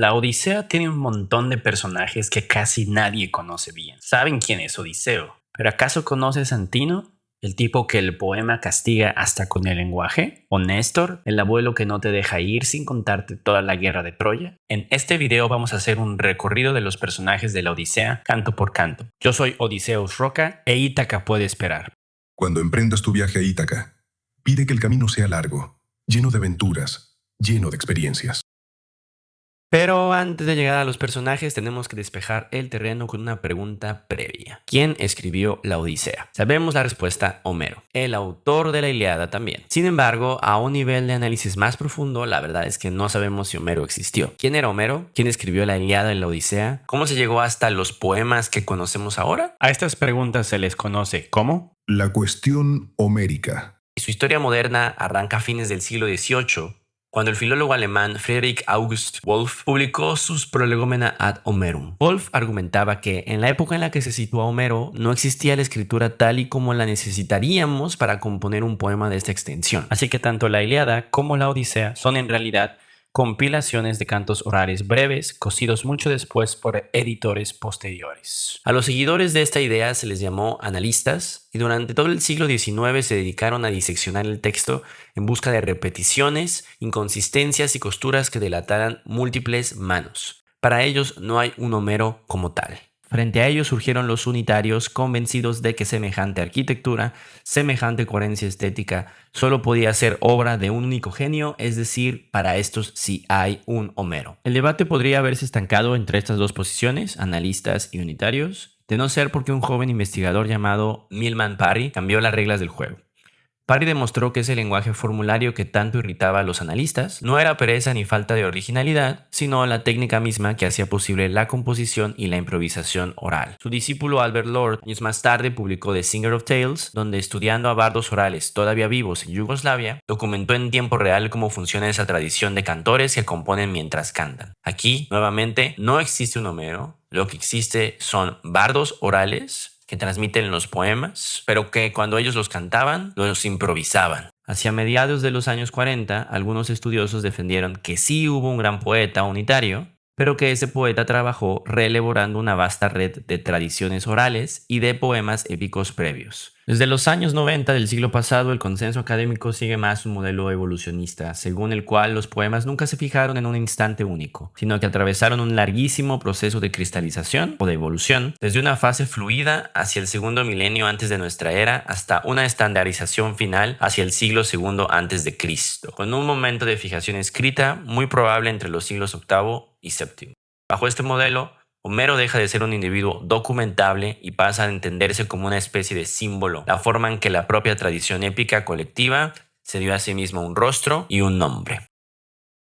La Odisea tiene un montón de personajes que casi nadie conoce bien. Saben quién es Odiseo, pero ¿acaso conoces a Antino? ¿El tipo que el poema castiga hasta con el lenguaje? ¿O Néstor, el abuelo que no te deja ir sin contarte toda la guerra de Troya? En este video vamos a hacer un recorrido de los personajes de la Odisea, canto por canto. Yo soy Odiseus Roca e Ítaca puede esperar. Cuando emprendas tu viaje a Ítaca, pide que el camino sea largo, lleno de aventuras, lleno de experiencias. Pero antes de llegar a los personajes tenemos que despejar el terreno con una pregunta previa. ¿Quién escribió la Odisea? Sabemos la respuesta: Homero, el autor de la Ilíada también. Sin embargo, a un nivel de análisis más profundo, la verdad es que no sabemos si Homero existió. ¿Quién era Homero? ¿Quién escribió la Ilíada y la Odisea? ¿Cómo se llegó hasta los poemas que conocemos ahora? A estas preguntas se les conoce como La cuestión homérica. Y su historia moderna arranca a fines del siglo XVIII, cuando el filólogo alemán Friedrich August Wolff publicó sus Prolegomena ad Homerum. Wolff argumentaba que en la época en la que se sitúa Homero no existía la escritura tal y como la necesitaríamos para componer un poema de esta extensión. Así que tanto la Ilíada como la Odisea son en realidad compilaciones de cantos orales breves, cosidos mucho después por editores posteriores. A los seguidores de esta idea se les llamó analistas y durante todo el siglo XIX se dedicaron a diseccionar el texto en busca de repeticiones, inconsistencias y costuras que delataran múltiples manos. Para ellos no hay un Homero como tal. Frente a ellos surgieron los unitarios, convencidos de que semejante arquitectura, semejante coherencia estética, solo podía ser obra de un único genio, es decir, para estos sí hay un Homero. El debate podría haberse estancado entre estas dos posiciones, analistas y unitarios, de no ser porque un joven investigador llamado Milman Parry cambió las reglas del juego. Parry demostró que ese lenguaje formulario que tanto irritaba a los analistas no era pereza ni falta de originalidad, sino la técnica misma que hacía posible la composición y la improvisación oral. Su discípulo Albert Lord, años más tarde, publicó The Singer of Tales, donde estudiando a bardos orales todavía vivos en Yugoslavia, documentó en tiempo real cómo funciona esa tradición de cantores que componen mientras cantan. Aquí, nuevamente, no existe un Homero, lo que existe son bardos orales que transmiten los poemas, pero que cuando ellos los cantaban, los improvisaban. Hacia mediados de los años 40, algunos estudiosos defendieron que sí hubo un gran poeta unitario, pero que ese poeta trabajó reelaborando una vasta red de tradiciones orales y de poemas épicos previos. Desde los años 90 del siglo pasado, el consenso académico sigue más un modelo evolucionista, según el cual los poemas nunca se fijaron en un instante único, sino que atravesaron un larguísimo proceso de cristalización o de evolución, desde una fase fluida hacia el segundo milenio antes de nuestra era hasta una estandarización final hacia el siglo segundo antes de Cristo, con un momento de fijación escrita muy probable entre los siglos VIII y VII. Bajo este modelo, Homero deja de ser un individuo documentable y pasa a entenderse como una especie de símbolo, la forma en que la propia tradición épica colectiva se dio a sí misma un rostro y un nombre.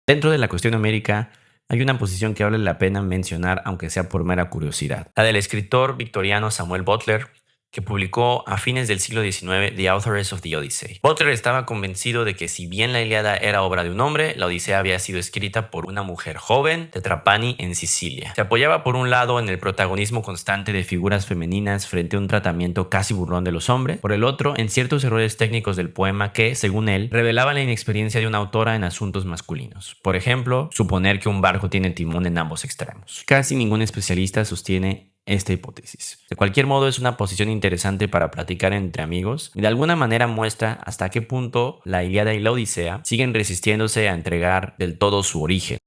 Dentro de la cuestión homérica, hay una posición que vale la pena mencionar, aunque sea por mera curiosidad, la del escritor victoriano Samuel Butler, que publicó a fines del siglo XIX The Authoress of the Odyssey. Butler estaba convencido de que si bien la Ilíada era obra de un hombre, la Odisea había sido escrita por una mujer joven de Trapani en Sicilia. Se apoyaba por un lado en el protagonismo constante de figuras femeninas frente a un tratamiento casi burlón de los hombres, por el otro en ciertos errores técnicos del poema que, según él, revelaban la inexperiencia de una autora en asuntos masculinos. Por ejemplo, suponer que un barco tiene timón en ambos extremos. Casi ningún especialista sostiene esta hipótesis. De cualquier modo, es una posición interesante para platicar entre amigos y de alguna manera muestra hasta qué punto la Ilíada y la Odisea siguen resistiéndose a entregar del todo su origen.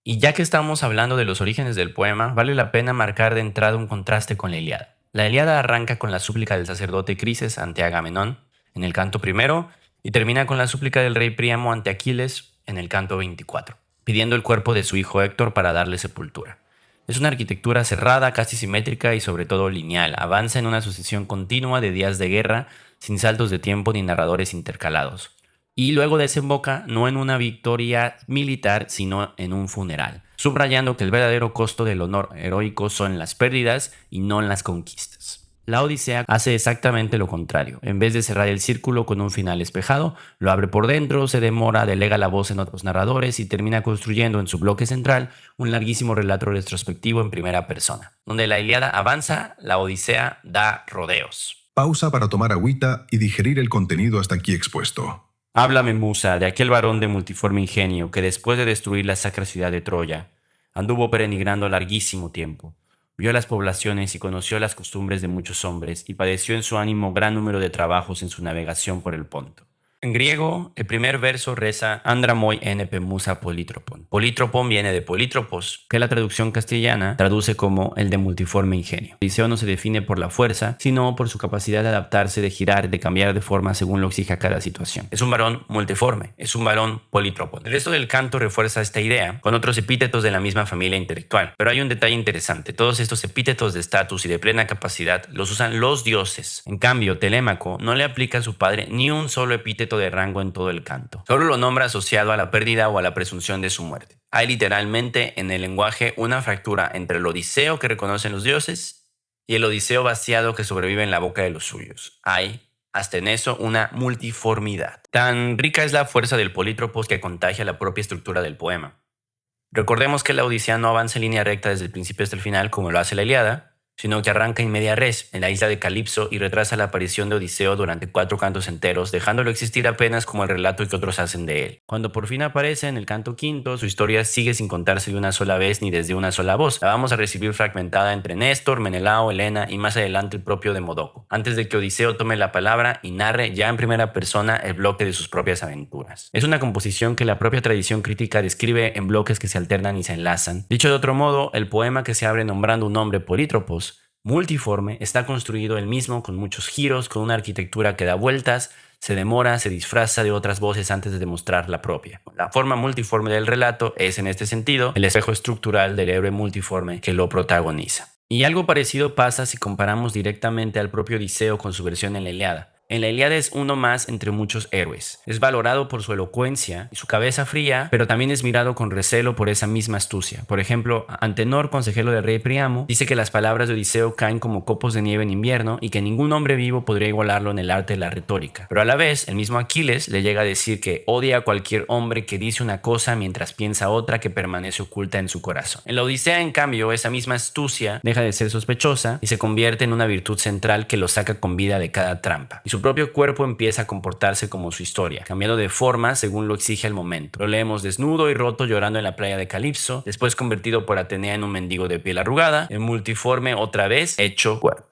Y ya que estamos hablando de los orígenes del poema, vale la pena marcar de entrada un contraste con la Ilíada. La Ilíada arranca con la súplica del sacerdote Crises ante Agamenón en el canto primero y termina con la súplica del rey Príamo ante Aquiles en el canto 24, pidiendo el cuerpo de su hijo Héctor para darle sepultura. Es una arquitectura cerrada, casi simétrica y sobre todo lineal. Avanza en una sucesión continua de días de guerra, sin saltos de tiempo ni narradores intercalados. Y luego desemboca no en una victoria militar, sino en un funeral, subrayando que el verdadero costo del honor heroico son las pérdidas y no las conquistas. La Odisea hace exactamente lo contrario. En vez de cerrar el círculo con un final espejado, lo abre por dentro, se demora, delega la voz en otros narradores y termina construyendo en su bloque central un larguísimo relato retrospectivo en primera persona. Donde la Ilíada avanza, la Odisea da rodeos. Pausa para tomar agüita y digerir el contenido hasta aquí expuesto. Háblame, musa, de aquel varón de multiforme ingenio que después de destruir la sacra ciudad de Troya, Anduvo peregrinando larguísimo tiempo. Vio las poblaciones y conoció las costumbres de muchos hombres, y padeció en su ánimo gran número de trabajos en su navegación por el Ponto. En griego, el primer verso reza Andramoi NP Musa Polítropon. Polítropon viene de polítropos, que la traducción castellana traduce como el de multiforme ingenio. Odiseo no se define por la fuerza, sino por su capacidad de adaptarse, de girar, de cambiar de forma según lo exija cada situación. Es un varón multiforme, es un varón polítropon. El resto del canto refuerza esta idea con otros epítetos de la misma familia intelectual. Pero hay un detalle interesante. Todos estos epítetos de estatus y de plena capacidad los usan los dioses. En cambio, Telémaco no le aplica a su padre ni un solo epíteto de rango en todo el canto. Solo lo nombra asociado a la pérdida o a la presunción de su muerte. Hay literalmente en el lenguaje una fractura entre el Odiseo que reconocen los dioses y el Odiseo vaciado que sobrevive en la boca de los suyos. Hay, hasta en eso, una multiformidad. Tan rica es la fuerza del polítropos que contagia la propia estructura del poema. Recordemos que la Odisea no avanza en línea recta desde el principio hasta el final como lo hace la Ilíada, sino que arranca in media res, en la isla de Calipso, y retrasa la aparición de Odiseo durante 4 cantos enteros, dejándolo existir apenas como el relato que otros hacen de él. Cuando por fin aparece en el canto quinto, su historia sigue sin contarse de una sola vez ni desde una sola voz. La vamos a recibir fragmentada entre Néstor, Menelao, Helena y más adelante el propio Demodoco, antes de que Odiseo tome la palabra y narre ya en primera persona el bloque de sus propias aventuras. Es una composición que la propia tradición crítica describe en bloques que se alternan y se enlazan. Dicho de otro modo, el poema que se abre nombrando un nombre Polítropos, multiforme, está construido él mismo con muchos giros, con una arquitectura que da vueltas, se demora, se disfraza de otras voces antes de demostrar la propia. La forma multiforme del relato es, en este sentido, el espejo estructural del héroe multiforme que lo protagoniza. Y algo parecido pasa si comparamos directamente al propio Odiseo con su versión en la Ilíada. En la Ilíada es uno más entre muchos héroes. Es valorado por su elocuencia y su cabeza fría, pero también es mirado con recelo por esa misma astucia. Por ejemplo, Antenor, consejero del rey Príamo, dice que las palabras de Odiseo caen como copos de nieve en invierno y que ningún hombre vivo podría igualarlo en el arte de la retórica. Pero a la vez, el mismo Aquiles le llega a decir que odia a cualquier hombre que dice una cosa mientras piensa otra que permanece oculta en su corazón. En la Odisea, en cambio, esa misma astucia deja de ser sospechosa y se convierte en una virtud central que lo saca con vida de cada trampa. Y su propio cuerpo empieza a comportarse como su historia, cambiando de forma según lo exige el momento. Lo leemos desnudo y roto llorando en la playa de Calipso, después convertido por Atenea en un mendigo de piel arrugada, en multiforme otra vez, hecho cuerpo.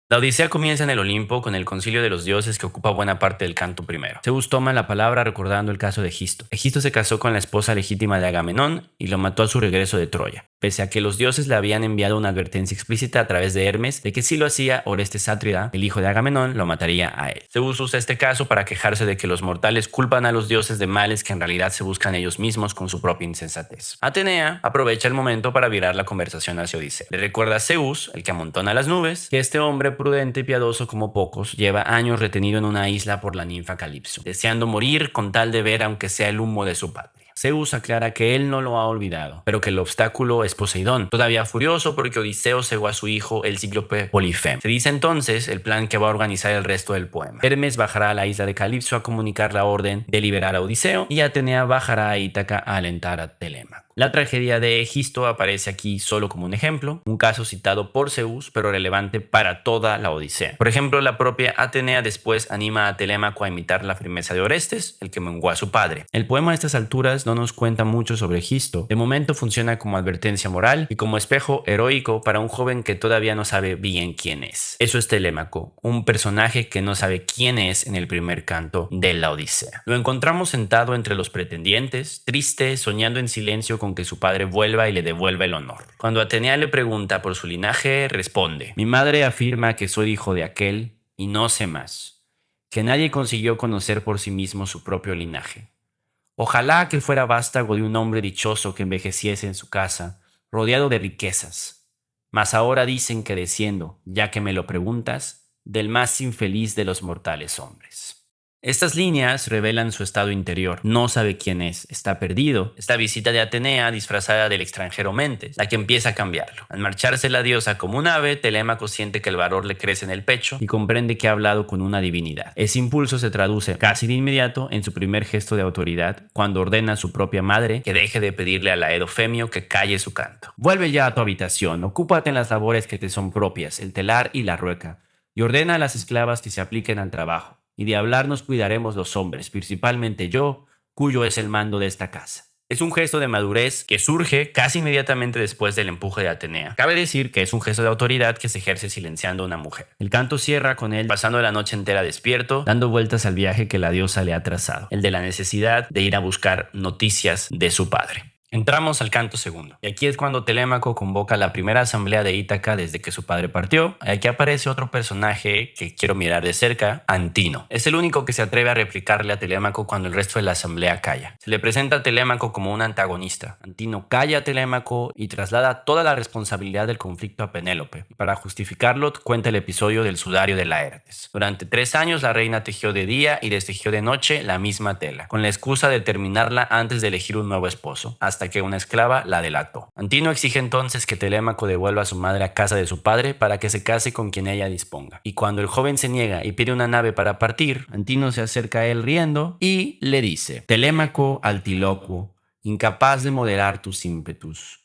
La Odisea comienza en el Olimpo con el concilio de los dioses que ocupa buena parte del canto primero. Zeus toma la palabra recordando el caso de Egisto. Egisto se casó con la esposa legítima de Agamenón y lo mató a su regreso de Troya, pese a que los dioses le habían enviado una advertencia explícita a través de Hermes de que si lo hacía, Orestes Sátrida, el hijo de Agamenón, lo mataría a él. Zeus usa este caso para quejarse de que los mortales culpan a los dioses de males que en realidad se buscan ellos mismos con su propia insensatez. Atenea aprovecha el momento para virar la conversación hacia Odiseo. Le recuerda a Zeus, el que amontona las nubes, que este hombre prudente y piadoso como pocos lleva años retenido en una isla por la ninfa Calipso, deseando morir con tal de ver aunque sea el humo de su patria. Zeus aclara que él no lo ha olvidado, pero que el obstáculo es Poseidón, todavía furioso porque Odiseo cegó a su hijo, el cíclope Polifemo. Se dice entonces el plan que va a organizar el resto del poema. Hermes bajará a la isla de Calipso a comunicar la orden de liberar a Odiseo y Atenea bajará a Ítaca a alentar a Telémaco. La tragedia de Egisto aparece aquí solo como un ejemplo, un caso citado por Zeus, pero relevante para toda la Odisea. Por ejemplo, la propia Atenea después anima a Telémaco a imitar la firmeza de Orestes, el que menguó a su padre. El poema a estas alturas no nos cuenta mucho sobre Egisto. De momento funciona como advertencia moral y como espejo heroico para un joven que todavía no sabe bien quién es. Eso es Telémaco, un personaje que no sabe quién es en el primer canto de la Odisea. Lo encontramos sentado entre los pretendientes, triste, soñando en silencio con que su padre vuelva y le devuelva el honor. Cuando Atenea le pregunta por su linaje, responde: mi madre afirma que soy hijo de aquel y no sé más, que nadie consiguió conocer por sí mismo su propio linaje. Ojalá que fuera vástago de un hombre dichoso que envejeciese en su casa, rodeado de riquezas. Mas ahora dicen que desciendo, ya que me lo preguntas, del más infeliz de los mortales hombres. Estas líneas revelan su estado interior. No sabe quién es, está perdido. Esta visita de Atenea disfrazada del extranjero Mentes, la que empieza a cambiarlo. Al marcharse la diosa como un ave, Telémaco siente que el valor le crece en el pecho y comprende que ha hablado con una divinidad. Ese impulso se traduce casi de inmediato en su primer gesto de autoridad, cuando ordena a su propia madre que deje de pedirle a la Edofemio que calle su canto. Vuelve ya a tu habitación, ocúpate en las labores que te son propias, el telar y la rueca, y ordena a las esclavas que se apliquen al trabajo. Y de hablar nos cuidaremos los hombres, principalmente yo, cuyo es el mando de esta casa. Es un gesto de madurez que surge casi inmediatamente después del empuje de Atenea. Cabe decir que es un gesto de autoridad que se ejerce silenciando a una mujer. El canto cierra con él pasando la noche entera despierto, dando vueltas al viaje que la diosa le ha trazado, el de la necesidad de ir a buscar noticias de su padre. Entramos al canto segundo. Y aquí es cuando Telémaco convoca la primera asamblea de Ítaca desde que su padre partió. Aquí aparece otro personaje que quiero mirar de cerca, Antino. Es el único que se atreve a replicarle a Telémaco cuando el resto de la asamblea calla. Se le presenta a Telémaco como un antagonista. Antino calla a Telémaco y traslada toda la responsabilidad del conflicto a Penélope. Y para justificarlo, cuenta el episodio del sudario de Laertes. Durante 3 años la reina tejió de día y destejió de noche la misma tela, con la excusa de terminarla antes de elegir un nuevo esposo, hasta que una esclava la delató. Antino exige entonces que Telémaco devuelva a su madre a casa de su padre para que se case con quien ella disponga. Y cuando el joven se niega y pide una nave para partir, Antino se acerca a él riendo y le dice: Telémaco altilocuo, incapaz de moderar tus ímpetus,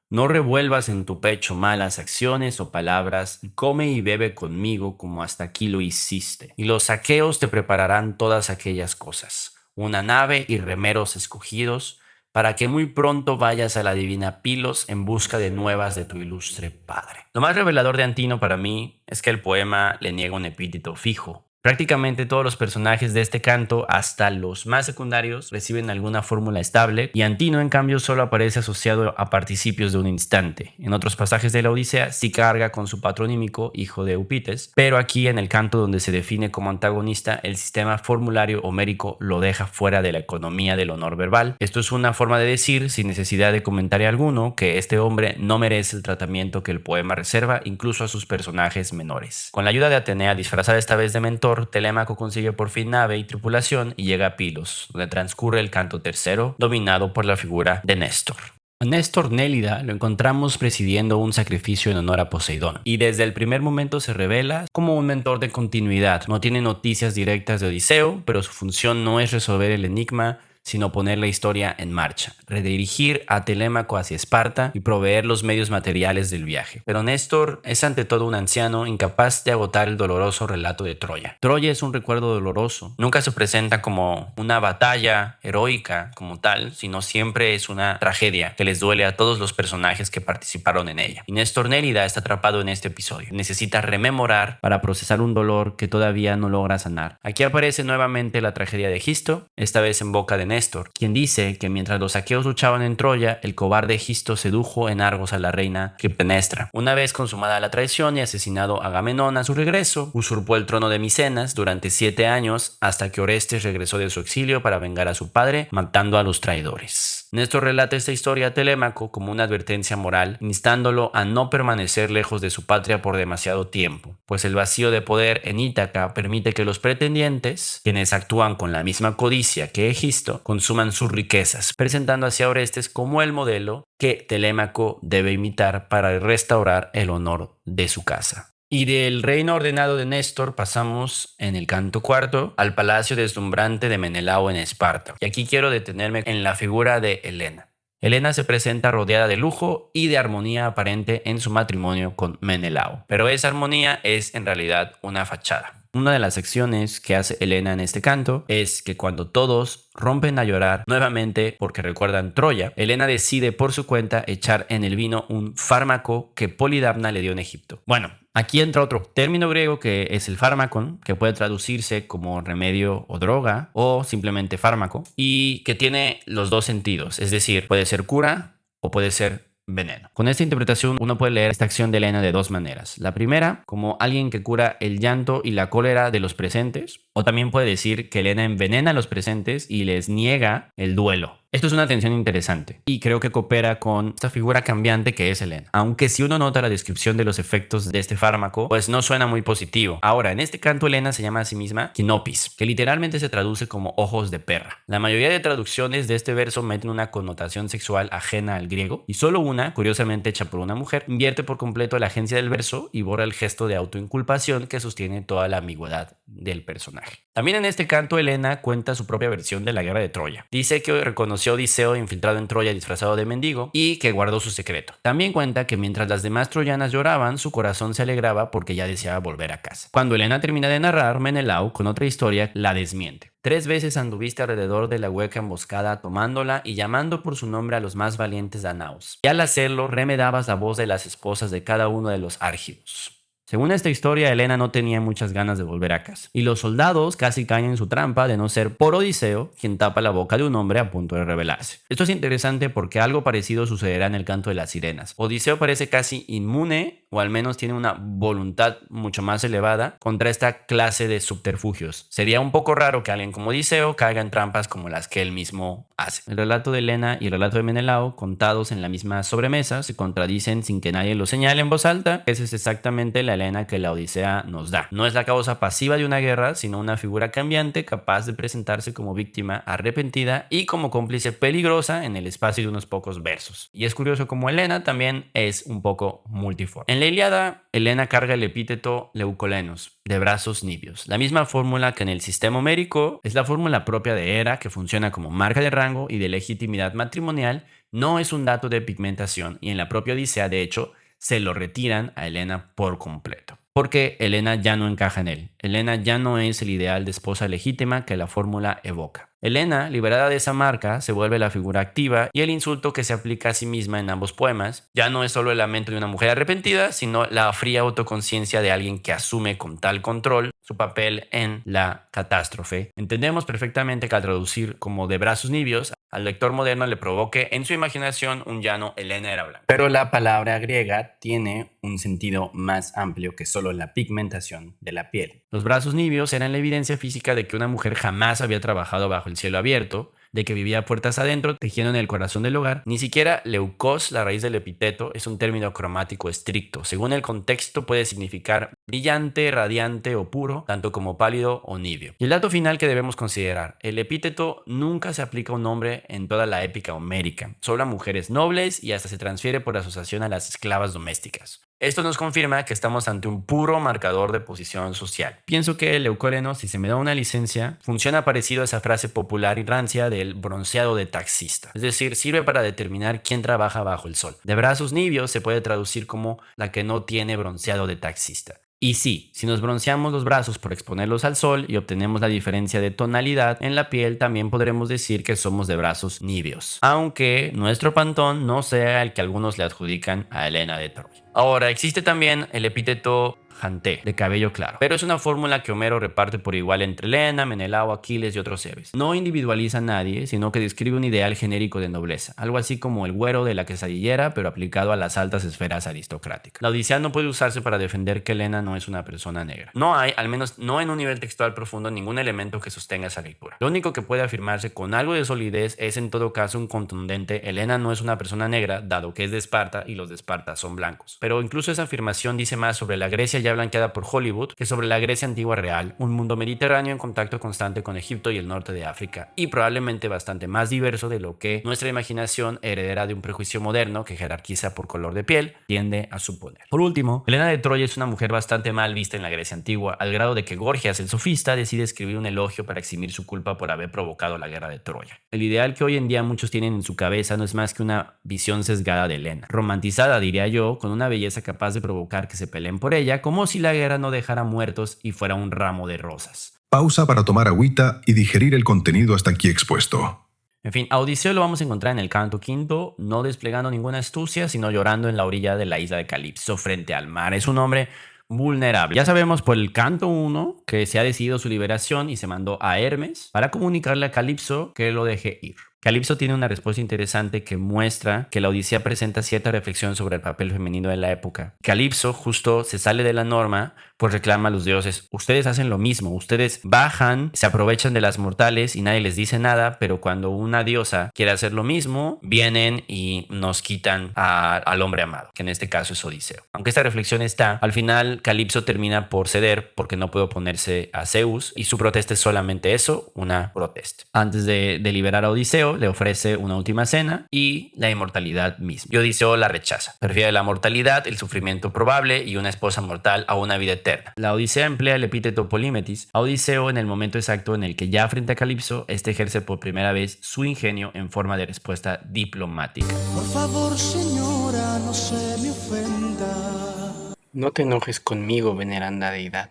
no revuelvas en tu pecho malas acciones o palabras, y come y bebe conmigo como hasta aquí lo hiciste. Y los aqueos te prepararán todas aquellas cosas, una nave y remeros escogidos, para que muy pronto vayas a la divina Pilos en busca de nuevas de tu ilustre padre. Lo más revelador de Antino para mí es que el poema le niega un epíteto fijo. Prácticamente todos los personajes de este canto, hasta los más secundarios, reciben alguna fórmula estable, y Antino en cambio solo aparece asociado a participios de un instante. En otros pasajes de la Odisea sí carga con su patronímico, hijo de Eupites, pero aquí en el canto donde se define como antagonista, el sistema formulario homérico lo deja fuera de la economía del honor verbal. Esto es una forma de decir, sin necesidad de comentario alguno, que este hombre no merece el tratamiento que el poema reserva incluso a sus personajes menores. Con la ayuda de Atenea, disfrazada esta vez de mentor, Telémaco consigue por fin nave y tripulación y llega a Pilos, donde transcurre el canto tercero, dominado por la figura de Néstor. A Néstor Nélida lo encontramos presidiendo un sacrificio en honor a Poseidón, y desde el primer momento se revela como un mentor de continuidad. No tiene noticias directas de Odiseo, pero su función no es resolver el enigma, sino poner la historia en marcha, redirigir a Telémaco hacia Esparta y proveer los medios materiales del viaje. Pero Néstor es ante todo un anciano incapaz de agotar el doloroso relato de Troya. Troya es un recuerdo doloroso, nunca se presenta como una batalla heroica como tal, sino siempre es una tragedia que les duele a todos los personajes que participaron en ella. Y Néstor Nélida está atrapado en este episodio. Necesita rememorar para procesar un dolor que todavía no logra sanar. Aquí aparece nuevamente la tragedia de Egisto, esta vez en boca de Néstor, quien dice que mientras los aqueos luchaban en Troya, el cobarde Egisto sedujo en Argos a la reina Clitemnestra. Una vez consumada la traición y asesinado Agamenón a su regreso, usurpó el trono de Micenas durante 7 años hasta que Orestes regresó de su exilio para vengar a su padre, matando a los traidores. Néstor relata esta historia a Telémaco como una advertencia moral, instándolo a no permanecer lejos de su patria por demasiado tiempo, pues el vacío de poder en Ítaca permite que los pretendientes, quienes actúan con la misma codicia que Egisto, consuman sus riquezas, presentando así a Orestes como el modelo que Telémaco debe imitar para restaurar el honor de su casa. Y del reino ordenado de Néstor pasamos en el canto cuarto al palacio deslumbrante de Menelao en Esparta. Y aquí quiero detenerme en la figura de Helena. Helena se presenta rodeada de lujo y de armonía aparente en su matrimonio con Menelao, pero esa armonía es en realidad una fachada. Una de las secciones que hace Helena en este canto es que cuando todos rompen a llorar nuevamente porque recuerdan Troya, Helena decide por su cuenta echar en el vino un fármaco que Polidamna le dio en Egipto. Bueno, aquí entra otro término griego que es el fármacon, que puede traducirse como remedio o droga o simplemente fármaco, y que tiene los dos sentidos, es decir, puede ser cura o puede ser veneno. Con esta interpretación uno puede leer esta acción de Helena de dos maneras. La primera, como alguien que cura el llanto y la cólera de los presentes, o también puede decir que Helena envenena a los presentes y les niega el duelo. Esto es una tensión interesante y creo que coopera con esta figura cambiante que es Helena. Aunque si uno nota la descripción de los efectos de este fármaco, pues no suena muy positivo. Ahora, en este canto Helena se llama a sí misma Kinopis, que literalmente se traduce como ojos de perra. La mayoría de traducciones de este verso meten una connotación sexual ajena al griego y solo una, curiosamente hecha por una mujer, invierte por completo la agencia del verso y borra el gesto de autoinculpación que sostiene toda la ambigüedad del personaje. También en este canto Helena cuenta su propia versión de la guerra de Troya. Dice que reconoció a Odiseo infiltrado en Troya disfrazado de mendigo y que guardó su secreto. También cuenta que mientras las demás troyanas lloraban, su corazón se alegraba porque ya deseaba volver a casa. Cuando Helena termina de narrar, Menelao, con otra historia, la desmiente. 3 veces anduviste alrededor de la hueca emboscada tomándola y llamando por su nombre a los más valientes danaos. Y al hacerlo remedabas la voz de las esposas de cada uno de los argivos. Según esta historia, Helena no tenía muchas ganas de volver a casa, y los soldados casi caen en su trampa de no ser por Odiseo quien tapa la boca de un hombre a punto de rebelarse. Esto es interesante porque algo parecido sucederá en el canto de las sirenas. Odiseo parece casi inmune, o al menos tiene una voluntad mucho más elevada contra esta clase de subterfugios. Sería un poco raro que alguien como Odiseo caiga en trampas como las que él mismo hace. El relato de Helena y el relato de Menelao, contados en la misma sobremesa, se contradicen sin que nadie lo señale en voz alta. Esa es exactamente la Helena que la Odisea nos da. No es la causa pasiva de una guerra, sino una figura cambiante capaz de presentarse como víctima arrepentida y como cómplice peligrosa en el espacio de unos pocos versos. Y es curioso como Helena también es un poco multiforme. En la Ilíada, Helena carga el epíteto leucolenos, de brazos niveos. La misma fórmula que en el sistema homérico es la fórmula propia de Hera, que funciona como marca de rango y de legitimidad matrimonial. No es un dato de pigmentación, y en la propia Odisea, de hecho, se lo retiran a Helena por completo. Porque Helena ya no encaja en él. Helena ya no es el ideal de esposa legítima que la fórmula evoca. Helena, liberada de esa marca, se vuelve la figura activa, y el insulto que se aplica a sí misma en ambos poemas ya no es solo el lamento de una mujer arrepentida, sino la fría autoconciencia de alguien que asume con tal control su papel en la catástrofe. Entendemos perfectamente que al traducir como de brazos niveos, al lector moderno le provoque en su imaginación un llano Helena era blanca. Pero la palabra griega tiene un sentido más amplio que solo la pigmentación de la piel. Los brazos niveos eran la evidencia física de que una mujer jamás había trabajado bajo el cielo abierto, de que vivía puertas adentro, tejiendo en el corazón del hogar. Ni siquiera leucos, la raíz del epíteto, es un término cromático estricto. Según el contexto puede significar brillante, radiante o puro, tanto como pálido o níveo. Y el dato final que debemos considerar: el epíteto nunca se aplica a un hombre en toda la épica homérica, solo a mujeres nobles, y hasta se transfiere por asociación a las esclavas domésticas. Esto nos confirma que estamos ante un puro marcador de posición social. Pienso que el leucóleno, si se me da una licencia, funciona parecido a esa frase popular y rancia del bronceado de taxista. Es decir, sirve para determinar quién trabaja bajo el sol. De brazos niveos se puede traducir como la que no tiene bronceado de taxista. Y sí, si nos bronceamos los brazos por exponerlos al sol y obtenemos la diferencia de tonalidad en la piel, también podremos decir que somos de brazos niveos, aunque nuestro pantón no sea el que algunos le adjudican a Helena de Troya. Ahora, existe también el epíteto Janté, de cabello claro, pero es una fórmula que Homero reparte por igual entre Helena, Menelao, Aquiles y otros héroes. No individualiza a nadie, sino que describe un ideal genérico de nobleza, algo así como el güero de la quesadillera, pero aplicado a las altas esferas aristocráticas. La Odisea no puede usarse para defender que Helena no es una persona negra. No hay, al menos no en un nivel textual profundo, ningún elemento que sostenga esa lectura. Lo único que puede afirmarse con algo de solidez es en todo caso un contundente: Helena no es una persona negra, dado que es de Esparta y los de Esparta son blancos. Pero incluso esa afirmación dice más sobre la Grecia ya blanqueada por Hollywood que sobre la Grecia antigua real, un mundo mediterráneo en contacto constante con Egipto y el norte de África, y probablemente bastante más diverso de lo que nuestra imaginación, heredera de un prejuicio moderno que jerarquiza por color de piel, tiende a suponer. Por último, Helena de Troya es una mujer bastante mal vista en la Grecia antigua, al grado de que Gorgias, el sofista, decide escribir un elogio para eximir su culpa por haber provocado la guerra de Troya. El ideal que hoy en día muchos tienen en su cabeza no es más que una visión sesgada de Helena, romantizada, diría yo, con una belleza capaz de provocar que se peleen por ella, como si la guerra no dejara muertos y fuera un ramo de rosas. Pausa para tomar agüita y digerir el contenido hasta aquí expuesto. En fin, a Odiseo lo vamos a encontrar en el canto quinto, no desplegando ninguna astucia, sino llorando en la orilla de la isla de Calipso frente al mar. Es un hombre vulnerable. Ya sabemos por el canto 1 que se ha decidido su liberación y se mandó a Hermes para comunicarle a Calipso que lo deje ir. Calipso tiene una respuesta interesante que muestra que la Odisea presenta cierta reflexión sobre el papel femenino de la época. Calipso justo se sale de la norma, pues reclama a los dioses: ustedes hacen lo mismo, ustedes bajan, se aprovechan de las mortales y nadie les dice nada, pero cuando una diosa quiere hacer lo mismo, vienen y nos quitan al hombre amado, que en este caso es Odiseo. Aunque esta reflexión está, al final Calipso termina por ceder porque no puede oponerse a Zeus, y su protesta es solamente eso, una protesta. Antes de liberar a Odiseo, le ofrece una última cena y la inmortalidad misma. Y Odiseo la rechaza. Prefiere la mortalidad, el sufrimiento probable y una esposa mortal a una vida eterna. La Odisea emplea el epíteto polímetis a Odiseo en el momento exacto en el que, ya frente a Calipso, este ejerce por primera vez su ingenio en forma de respuesta diplomática. Por favor, señora, no se me ofenda. No te enojes conmigo, veneranda deidad.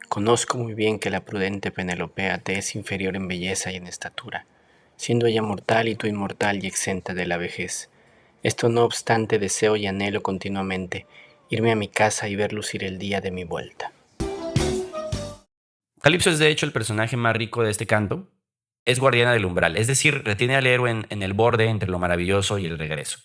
Conozco muy bien que la prudente Penelopea te es inferior en belleza y en estatura, siendo ella mortal y tú inmortal y exenta de la vejez. Esto no obstante deseo y anhelo continuamente irme a mi casa y ver lucir el día de mi vuelta. Calipso es de hecho el personaje más rico de este canto. Es guardiana del umbral, es decir, retiene al héroe en el borde entre lo maravilloso y el regreso.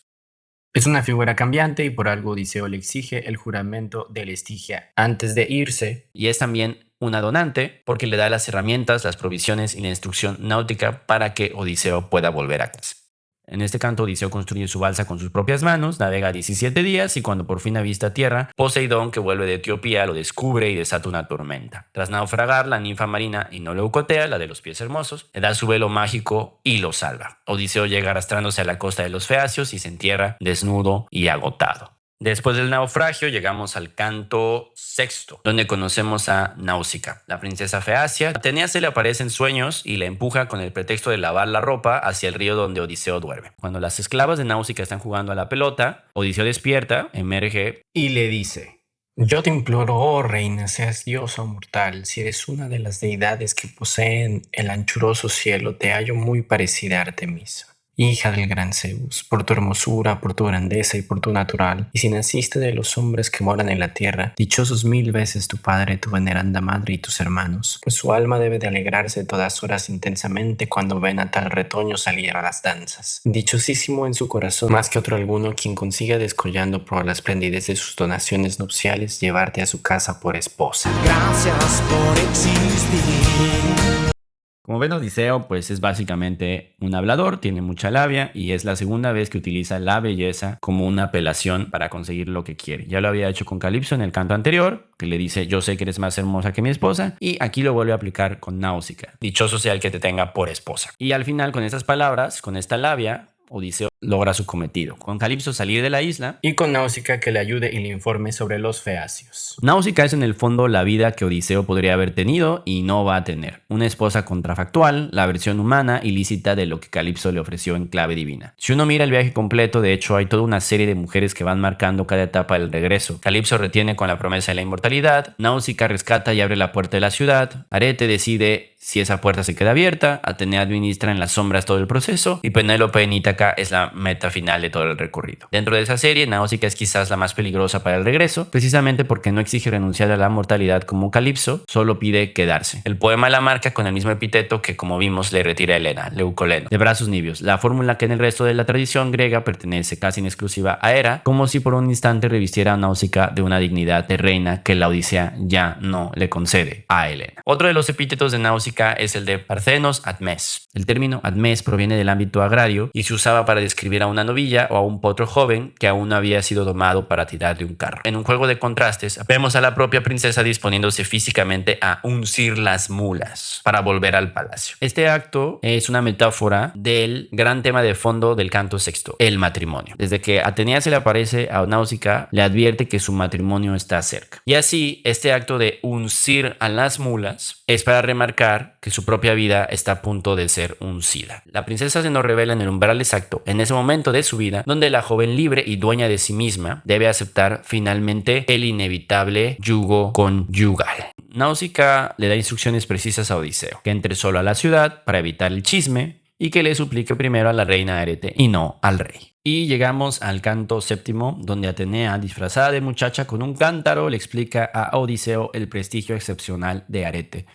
Es una figura cambiante y por algo Odiseo le exige el juramento de la Estigia antes de irse. Y es también una donante porque le da las herramientas, las provisiones y la instrucción náutica para que Odiseo pueda volver a casa. En este canto Odiseo construye su balsa con sus propias manos, navega 17 días y cuando por fin avista tierra, Poseidón, que vuelve de Etiopía, lo descubre y desata una tormenta. Tras naufragar, la ninfa marina Leucotea, la de los pies hermosos, le da su velo mágico y lo salva. Odiseo llega arrastrándose a la costa de los Feacios y se entierra desnudo y agotado. Después del naufragio llegamos al canto sexto, donde conocemos a Náusica, la princesa feacia. Atenea se le aparece en sueños y la empuja con el pretexto de lavar la ropa hacia el río donde Odiseo duerme. Cuando las esclavas de Náusica están jugando a la pelota, Odiseo despierta, emerge Y le dice: yo te imploro, oh reina, seas diosa o mortal, si eres una de las deidades que poseen el anchuroso cielo, te hallo muy parecida a Artemisa, hija del gran Zeus, por tu hermosura, por tu grandeza y por tu natural. Y si naciste de los hombres que moran en la tierra, dichosos 1000 veces tu padre, tu veneranda madre y tus hermanos, pues su alma debe de alegrarse todas horas intensamente cuando ven a tal retoño salir a las danzas. Dichosísimo en su corazón, más que otro alguno, quien consiga, descollando por la esplendidez de sus donaciones nupciales, llevarte a su casa por esposa. Gracias por existir. Como ven, Odiseo pues es básicamente un hablador, tiene mucha labia y es la segunda vez que utiliza la belleza como una apelación para conseguir lo que quiere. Ya lo había hecho con Calipso en el canto anterior, que le dice: yo sé que eres más hermosa que mi esposa, y aquí lo vuelve a aplicar con Náusica: dichoso sea el que te tenga por esposa. Y al final, con estas palabras, con esta labia, Odiseo logra su cometido, con Calipso salir de la isla Y con Náusica que le ayude y le informe sobre los feacios. Náusica es en el fondo la vida que Odiseo podría haber tenido y no va a tener. Una esposa contrafactual, la versión humana y lícita de lo que Calipso le ofreció en clave divina. Si uno mira el viaje completo, de hecho hay toda una serie de mujeres que van marcando cada etapa del regreso. Calipso retiene con la promesa de la inmortalidad, Náusica rescata y abre la puerta de la ciudad, Arete decide si esa puerta se queda abierta, Atenea administra en las sombras todo el proceso y Penélope en Ítaca es la meta final de todo el recorrido. Dentro de esa serie, Náusica es quizás la más peligrosa para el regreso, precisamente porque no exige renunciar a la mortalidad como Calipso, solo pide quedarse. El poema la marca con el mismo epíteto que, como vimos, le retira a Helena, Leucoleno, de brazos nibios, la fórmula que en el resto de la tradición griega pertenece casi en exclusiva a Hera, como si por un instante revistiera a Náusica de una dignidad de reina que la Odisea ya no le concede a Helena. Otro de los epítetos de Náusica es el de Parthenos Admes. El término Admes proviene del ámbito agrario y se usaba para describir a una novilla o a un potro joven que aún no había sido domado para tirar de un carro. En un juego de contrastes, vemos a la propia princesa disponiéndose físicamente a uncir las mulas para volver al palacio. Este acto es una metáfora del gran tema de fondo del canto sexto, el matrimonio. Desde que Atenea se le aparece a Náusica, le advierte que su matrimonio está cerca. Y así, este acto de uncir a las mulas es para remarcar que su propia vida está a punto de ser uncida. La princesa se nos revela en el umbral exacto, en ese momento de su vida, donde la joven libre y dueña de sí misma debe aceptar finalmente el inevitable yugo conyugal. Náusica le da instrucciones precisas a Odiseo, que entre solo a la ciudad para evitar el chisme y que le suplique primero a la reina Arete y no al rey. Y llegamos al canto séptimo, donde Atenea, disfrazada de muchacha con un cántaro, le explica a Odiseo el prestigio excepcional de Arete,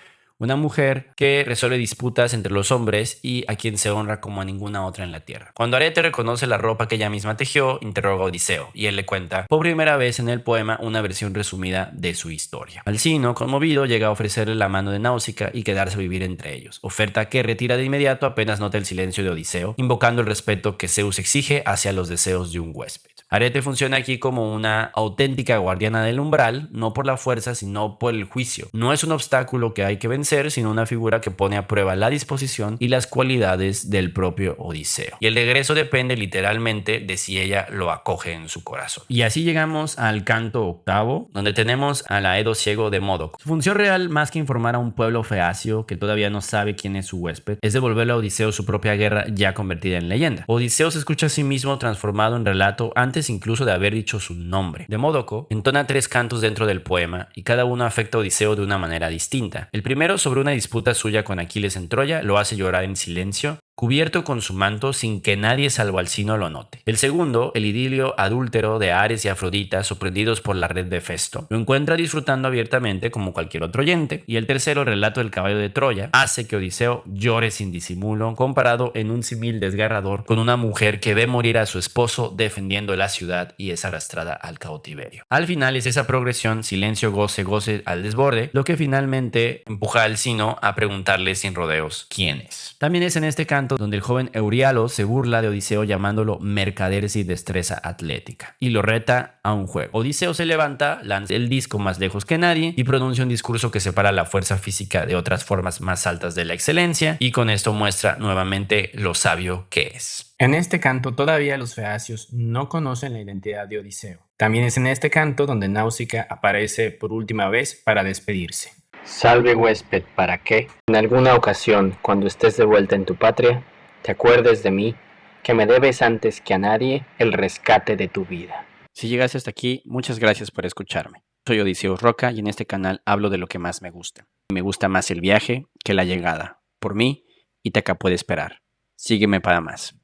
una mujer que resuelve disputas entre los hombres y a quien se honra como a ninguna otra en la tierra. Cuando Arete reconoce la ropa que ella misma tejió, interroga a Odiseo y él le cuenta por primera vez en el poema una versión resumida de su historia. Alcino, conmovido, llega a ofrecerle la mano de Náusica y quedarse a vivir entre ellos, oferta que retira de inmediato apenas nota el silencio de Odiseo, invocando el respeto que Zeus exige hacia los deseos de un huésped. Arete funciona aquí como una auténtica guardiana del umbral, no por la fuerza, sino por el juicio. No es un obstáculo que hay que vencer, sino una figura que pone a prueba la disposición y las cualidades del propio Odiseo. Y el regreso depende literalmente de si ella lo acoge en su corazón. Y así llegamos al canto octavo, donde tenemos al Aedo ciego de Módoco. Su función real, más que informar a un pueblo feacio que todavía no sabe quién es su huésped, es devolverle a Odiseo su propia guerra ya convertida en leyenda. Odiseo se escucha a sí mismo transformado en relato antes antes incluso de haber dicho su nombre. Demódoco entona 3 cantos dentro del poema y cada uno afecta a Odiseo de una manera distinta. El primero, sobre una disputa suya con Aquiles en Troya, lo hace llorar en silencio, cubierto con su manto sin que nadie salvo Alcino lo note. El segundo, el idilio adúltero de Ares y Afrodita sorprendidos por la red de Festo, lo encuentra disfrutando abiertamente como cualquier otro oyente. Y el tercero, el relato del caballo de Troya, hace que Odiseo llore sin disimulo, comparado en un símil desgarrador con una mujer que ve morir a su esposo defendiendo la ciudad y es arrastrada al cautiverio. Al final es esa progresión, silencio, goce, goce al desborde, lo que finalmente empuja a Alcino a preguntarle sin rodeos quién es. También es en este canto donde el joven Euríalo se burla de Odiseo llamándolo mercader sin destreza atlética y lo reta a un juego. Odiseo se levanta, lanza el disco más lejos que nadie y pronuncia un discurso que separa la fuerza física de otras formas más altas de la excelencia, y con esto muestra nuevamente lo sabio que es. En este canto todavía los feacios no conocen la identidad de Odiseo. También es en este canto donde Náusica aparece por última vez para despedirse. Salve huésped, para que, en alguna ocasión, cuando estés de vuelta en tu patria, te acuerdes de mí, que me debes antes que a nadie el rescate de tu vida. Si llegaste hasta aquí, muchas gracias por escucharme. Soy Odiseo Roca y en este canal hablo de lo que más me gusta. Me gusta más el viaje que la llegada. Por mí, Ítaca puede esperar. Sígueme para más.